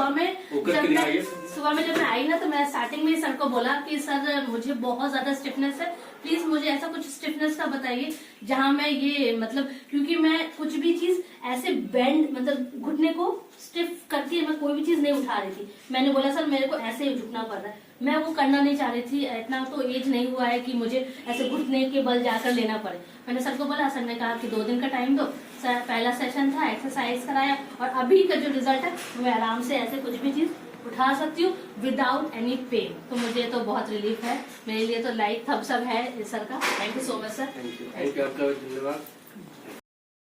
सुबह में जब मैं आई ना तो मैं स्टार्टिंग में सर को बोला कि सर मुझे बहुत ज्यादा स्टिफनेस है, प्लीज मुझे ऐसा कुछ स्टिफनेस का बताइए जहां मैं ये मतलब, क्योंकि मैं कुछ भी चीज ऐसे बेंड मतलब घुटने को स्टिफ करके मैं कोई भी चीज नहीं उठा रही थी। मैंने बोला सर मेरे को ऐसे ही झुकना पड़ रहा है, मैं वो करना नहीं चाह रही थी, इतना तो एज नहीं हुआ है कि मुझे ऐसे घुटने के बल जाकर लेना पड़े। मैंने सर को बोला, सर ने कहा कि 2 दिन का टाइम दो। सर पहला सेशन था, एक्सरसाइज कराया और अभी का जो रिजल्ट है मैं आराम से ऐसे कुछ भी चीज उठा सकती हूँ विदाउट एनी पेन। तो मुझे तो बहुत रिलीफ है, मेरे लिए तो लाइक थम्स अप है सर का। Thank you so much sir. Thank you, आपका धन्यवाद।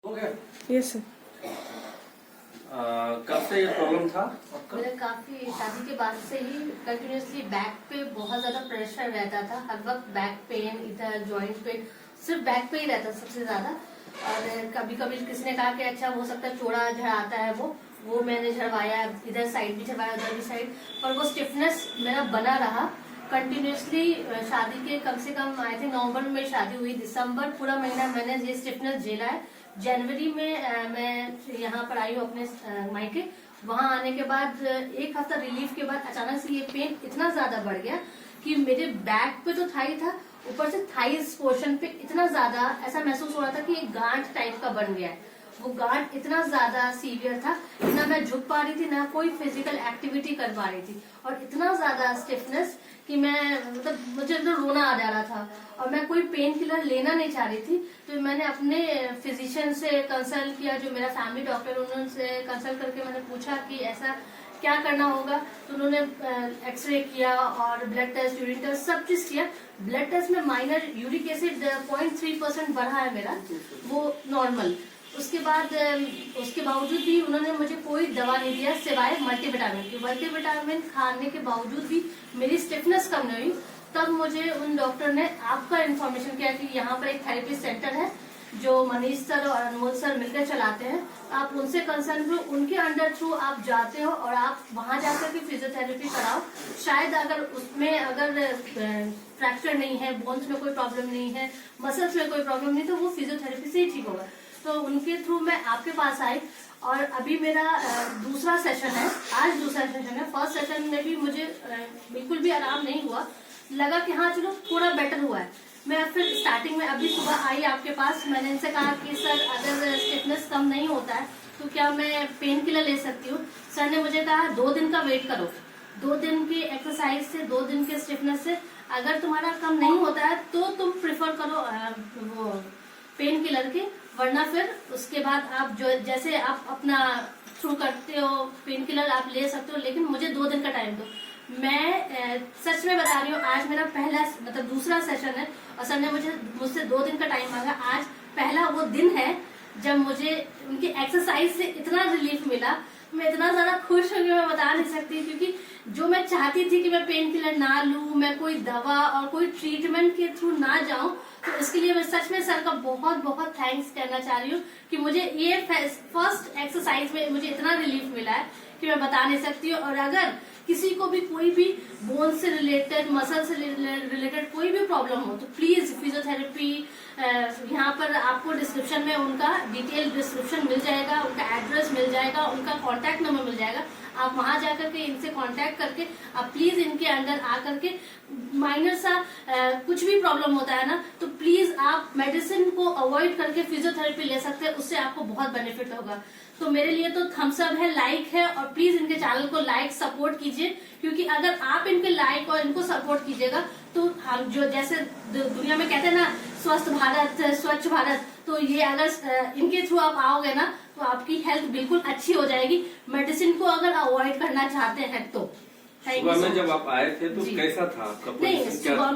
हो गया? Yes sir. कब से ये प्रॉब्लम था आपका? मेरा काफी शादी के बाद से ही कंटिन्यूसली बैक पे बहुत ज्यादा प्रेशर रहता था, हर वक्त बैक पेन, इधर जॉइंट पेन, सिर्फ बैक पे ही रहता सबसे ज्यादा। और कभी कभी किसी ने कहा कि अच्छा हो सकता है चौड़ा झड़ाता है वो मैंने झड़वाया, इधर साइड भी झड़वाया उधर भी साइड, पर वो स्टिफनेस मेरा बना रहा कंटिन्यूसली। शादी के कम से कम आई थिंक नवंबर में शादी हुई, दिसंबर पूरा महीना मैंने ये स्टिफनेस झेला है। जनवरी में मैं यहाँ पर आई हूँ अपने मायके, वहाँ आने के बाद 1 हफ्ता रिलीफ के बाद अचानक से ये पेन इतना ज्यादा बढ़ गया कि मेरे बैक पे तो था ही था, ऊपर से थाइस पोर्शन पे इतना ज्यादा ऐसा महसूस हो रहा था कि एक गांठ टाइप का बन गया है। वो गांठ इतना ज्यादा सीवियर था कि ना मैं झुक पा रही थी ना कोई फिजिकल एक्टिविटी कर पा रही थी, और इतना ज्यादा स्टिफनेस कि मैं मतलब मुझे तो रोना आ जा रहा था, और मैं कोई पेन किलर लेना नहीं चाह रही थी। तो मैंने अपने फिजिशियन से कंसल्ट किया, जो मेरा फैमिली डॉक्टर, उनसे कंसल्ट करके मैंने पूछा कि ऐसा क्या करना होगा। तो उन्होंने एक्सरे किया और ब्लड टेस्ट, यूरिन टेस्ट, सब चीज किया। ब्लड टेस्ट में माइनर यूरिक एसिड 0.3% बढ़ा है मेरा, वो नॉर्मल। उसके बावजूद भी उन्होंने मुझे कोई दवा नहीं दिया सिवाय मल्टीविटामिन की। मल्टीविटामिन खाने के बावजूद भी मेरी स्टिफनेस कम नहीं हुई। तब मुझे उन डॉक्टर ने आपका इन्फॉर्मेशन किया कि यहाँ पर एक थेरेपी सेंटर है जो मनीष सर और अनमोल सर मिलकर चलाते हैं, आप उनसे कंसर्न हो, उनके अंडर थ्रू आप जाते हो और आप वहां जाकर के फिजियोथेरेपी कराओ। शायद अगर उसमें अगर फ्रैक्चर नहीं है, बोन्स में कोई प्रॉब्लम नहीं है, मसल्स में कोई प्रॉब्लम नहीं, तो वो फिजियोथेरेपी से ही ठीक होगा। तो उनके थ्रू मैं आपके पास आई और अभी मेरा दूसरा सेशन है, आज दूसरा सेशन है। फर्स्ट सेशन में भी मुझे बिल्कुल भी आराम नहीं हुआ, लगा कि हाँ चलो थोड़ा बेटर हुआ है। मैं फिर स्टार्टिंग में अभी सुबह आई आपके पास, मैंने इनसे कहा कि सर अगर स्टिफनेस कम नहीं होता है तो क्या मैं पेन किलर ले सकती हूँ। सर ने मुझे कहा 2 दिन का वेट करो, 2 दिन की एक्सरसाइज से, 2 दिन के स्टिफनेस से अगर तुम्हारा कम नहीं होता है तो तुम प्रिफर करो वो पेन किलर के, वरना फिर उसके बाद आप जो जैसे आप अपना थ्रू करते हो पेन किलर आप ले सकते हो, लेकिन मुझे 2 दिन का टाइम दो। मैं सच में बता रही हूँ, आज मेरा पहला मतलब दूसरा सेशन है और सर ने मुझसे 2 दिन का टाइम मांगा। आज पहला वो दिन है जब मुझे उनकी एक्सरसाइज से इतना रिलीफ मिला। मैं इतना ज्यादा खुश हूँ कि मैं बता नहीं सकती, क्योंकि जो मैं चाहती थी कि मैं पेन किलर ना लूं, मैं कोई दवा और कोई ट्रीटमेंट के थ्रू ना जाऊं, तो इसके लिए मैं सच में सर का बहुत बहुत थैंक्स कहना चाह रही हूँ कि मुझे ये फर्स्ट एक्सरसाइज में मुझे इतना रिलीफ मिला है कि मैं बता नहीं सकती हूँ। और अगर किसी को भी कोई भी बोन से रिलेटेड, मसल से रिलेटेड कोई भी प्रॉब्लम हो तो प्लीज फिजियोथेरेपी यहाँ पर आपको डिस्क्रिप्शन में उनका डिटेल डिस्क्रिप्शन मिल जाएगा, उनका एड्रेस मिल जाएगा, उनका कॉन्टैक्ट नंबर मिल जाएगा। आप वहां जाकर के इनसे कांटेक्ट करके आप प्लीज इनके अंडर आकर के माइनर सा कुछ भी प्रॉब्लम होता है ना, तो प्लीज आप मेडिसिन को अवॉइड करके फिजियोथेरेपी ले सकते हैं, उससे आपको बहुत बेनिफिट होगा। तो मेरे लिए तो थम्स अप है, लाइक है, और प्लीज इनके चैनल को लाइक सपोर्ट कीजिए, क्योंकि अगर आप इनके लाइक और इनको सपोर्ट कीजिएगा तो हम जो जैसे दुनिया में कहते हैं ना स्वस्थ भारत, स्वच्छ भारत, तो ये अगर इनके थ्रू आप आओगे ना तो आपकी हेल्थ बिल्कुल अच्छी हो जाएगी, मेडिसिन को अगर अवॉइड करना चाहते हैं तो। सुबह में जब आप आए थे तो कैसा था आपका? नहीं, सुबह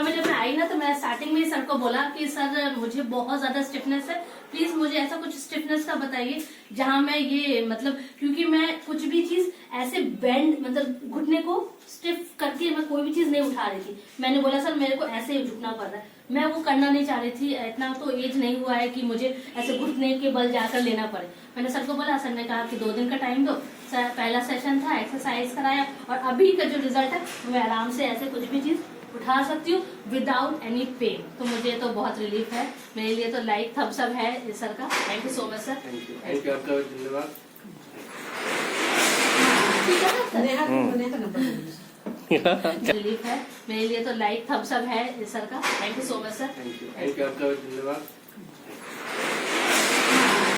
में जब मैं आई ना तो मैं स्टार्टिंग में सर को बोला कि सर मुझे बहुत ज्यादा स्टिफनेस है, प्लीज मुझे ऐसा कुछ स्टिफनेस का बताइए जहां मैं ये मतलब, क्योंकि मैं कुछ भी चीज ऐसे बेंड मतलब घुटने को स्टिफ करके मैं कोई भी चीज नहीं उठा रही थी। मैंने बोला सर मेरे को ऐसे ही झुकना पड़ रहा है, मैं वो करना नहीं चाह रही थी, इतना तो एज नहीं हुआ है कि मुझे ऐसे घुटने के बल जाकर लेना पड़े। मैंने सर को बोला, सर ने कहा कि 2 दिन का टाइम दो। सर पहला सेशन था, एक्सरसाइज कराया और अभी का जो रिजल्ट है मैं आराम से ऐसे कुछ भी चीज उठा सकती हूँ विदाउट एनी पेन। तो मुझे तो बहुत रिलीफ है, मेरे लिए तो लाइक थम्स अप है सर का। Thank you so much sir. Thank you, आपका धन्यवाद। ठीक है ना सर? नेहा का नंबर दे दीजिए। रिलीफ है मेरे लिए तो, लाइक थम्स अप है सर का। Thank you so much sir. Thank you आपका भी धन्यवाद।